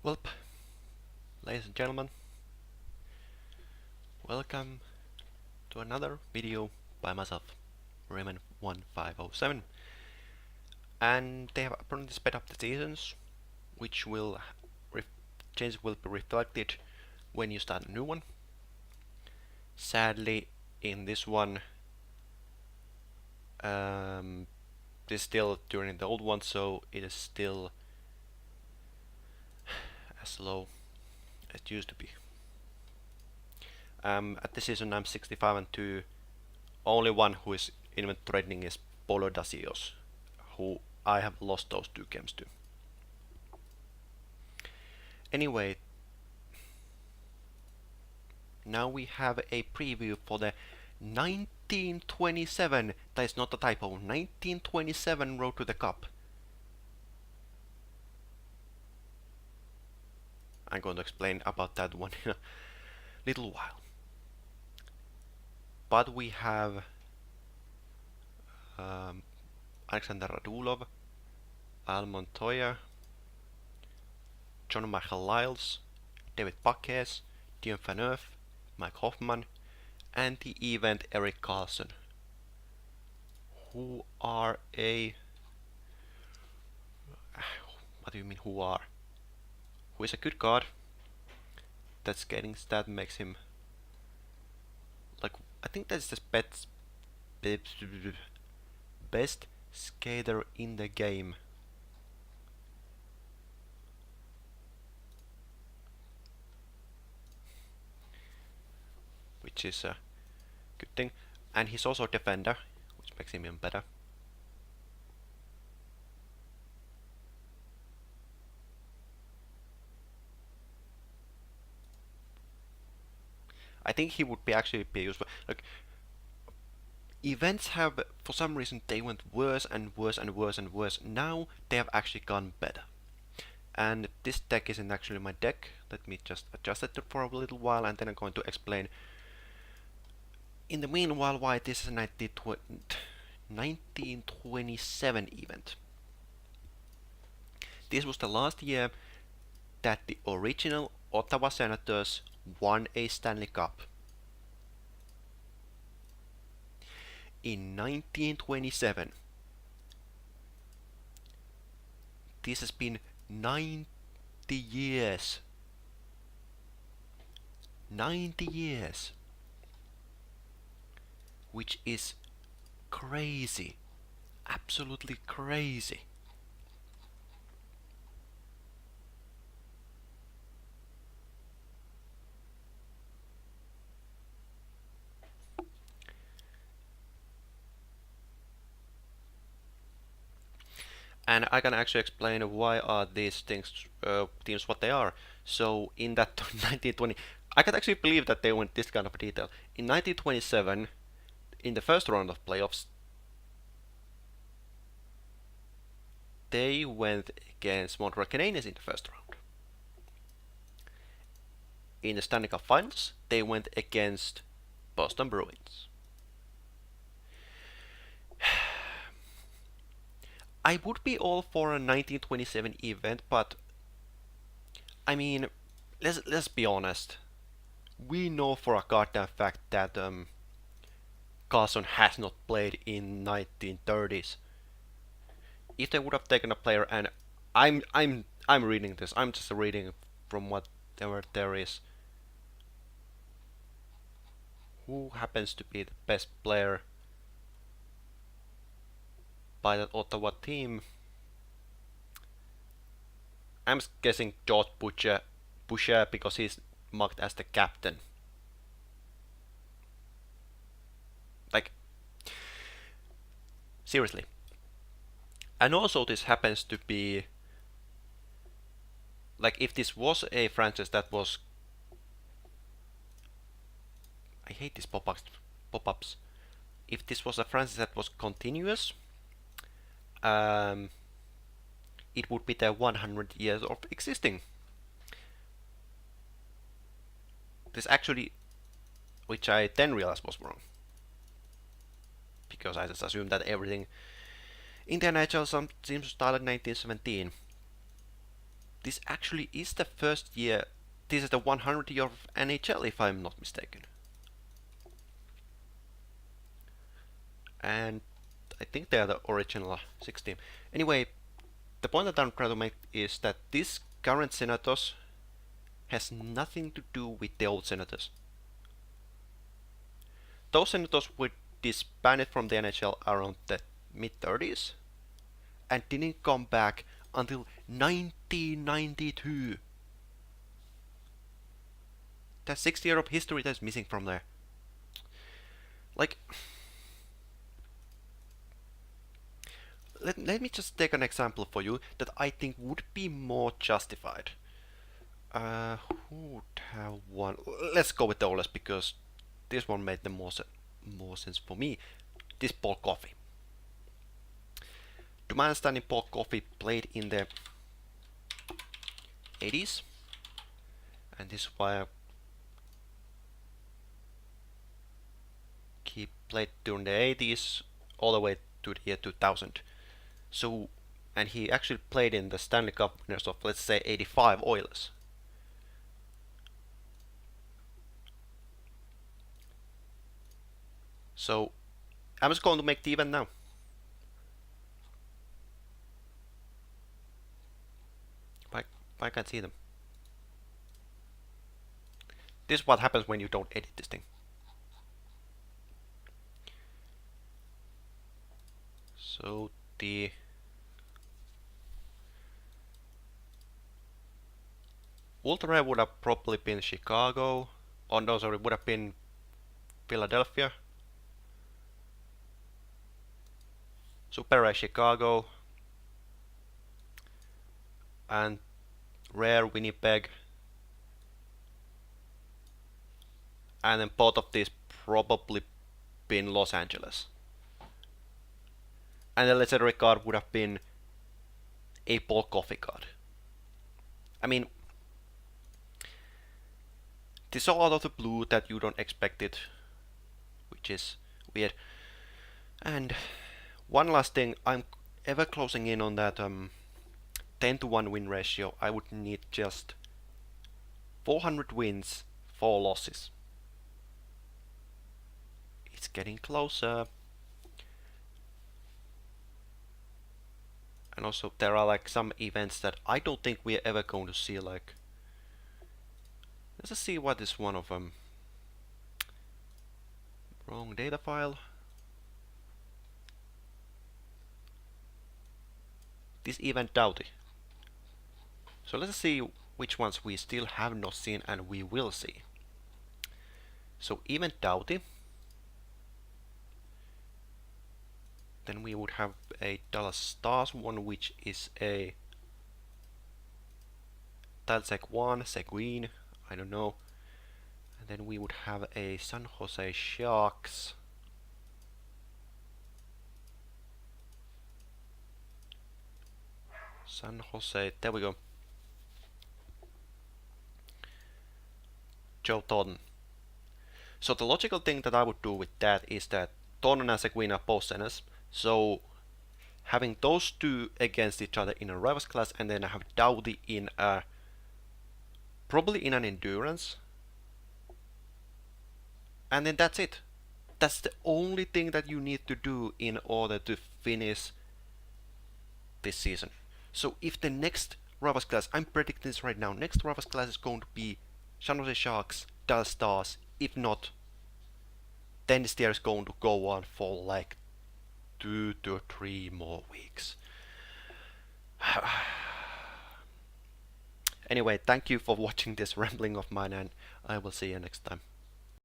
Well, ladies and gentlemen, welcome to another video by myself, Raymond1507. And they have apparently sped up the seasons, which changes will be reflected when you start a new one. Sadly, in this one, this is still during the old one, so it is still as slow as it used to be. At the season I'm 65 and 2. Only one who is event threatening is Polodasios, who I have lost those 2 games to. Anyway, now we have a preview for the 1927, that is not a typo, 1927 Road to the Cup. I'm going to explain about that one in a little while. But we have Alexander Radulov, Al Montoya, John Michael Lyles, David Paquez, Dion Phaneuf, Mike Hoffman, and the event Eric Carlson, who are a... What do you mean who are? Who is a good card. That skating stat makes him like, I think that's the best skater in the game. Which is a good thing. And he's also a defender, which makes him even better. I think he would be actually be useful. Like, events have, for some reason, they went worse and worse and worse and worse. Now they have actually gone better. And this deck isn't actually my deck. Let me just adjust it for a little while, and then I'm going to explain in the meanwhile why this is a 1927 event. This was the last year that the original Ottawa Senators won a Stanley Cup. In 1927. This has been 90 years. 90 years. Which is crazy. Absolutely crazy. And I can actually explain why are these things teams what they are. So in that 1920, I can actually believe that they went this kind of detail. In 1927, in the first round of playoffs, they went against Montreal Canadiens in the first round. In the Stanley Cup Finals, they went against Boston Bruins. I would be all for a 1927 event, but I mean, let's be honest. We know for a goddamn fact that Carlson has not played in 1930s. If they would have taken a player, and I'm reading this. I'm just reading from whatever there is. Who happens to be the best player by that Ottawa team? I'm guessing George Boucher because he's marked as the captain. Like, seriously. And also this happens to be, like, if this was a franchise that was, I hate these pop-ups. If this was a franchise that was continuous, it would be their 100 years of existing. This actually, which I then realized was wrong, because I just assumed that everything in the NHL seems to start in 1917. this actually is the first year. This is the 100th year of NHL, if I'm not mistaken. And I think they are the original 6 team. Anyway, the point that I'm trying to make is that this current Senators has nothing to do with the old Senators. Those Senators were disbanded from the NHL around the mid-30s and didn't come back until 1992. That's 6 years of history that's missing from there. Like, let me just take an example for you that I think would be more justified. Who would have one? Let's go with the oldest because this one made the more sense for me. This Paul Coffey. To my understanding, Paul Coffey played in the 80s, and this is why he played during the 80s all the way to the year 2000. So, and he actually played in the Stanley Cup winners of, let's say, 85 Oilers. So, I'm just going to make the event now. I can't see them. This is what happens when you don't edit this thing. So the Ultra Rare would have probably been Chicago. Oh no, sorry, would have been Philadelphia. Super Rare Chicago. And Rare Winnipeg. And then both of these probably been Los Angeles. And the legendary card would have been a Paul Coffey card. I mean, this is so out of the blue that you don't expect it, which is weird. And one last thing, I'm ever closing in on that 10-to-1 win ratio. I would need just 400 wins, 4 losses. It's getting closer. And also there are like some events that I don't think we're ever going to see. Like, let's just see what is one of them. Wrong data file. This event Doughty. So let's see which ones we still have not seen and we will see. So event Doughty. Then we would have a Dallas Stars one, which is a Seg 1, Seguin, I don't know. And then we would have a San Jose Sharks. San Jose, there we go. Joe Thornton. So the logical thing that I would do with that is that Thornton and Seguin are both centers. So having those two against each other in a rivals class, and then I have Doughty in a probably in an endurance, and then that's it. That's the only thing that you need to do in order to finish this season. So if the next rivals class, I'm predicting this right now, next rivals class is going to be San Jose Sharks, Dallas Stars. If not, then this year is going to go on for like 2 to 3 more weeks. Anyway, thank you for watching this rambling of mine, and I will see you next time.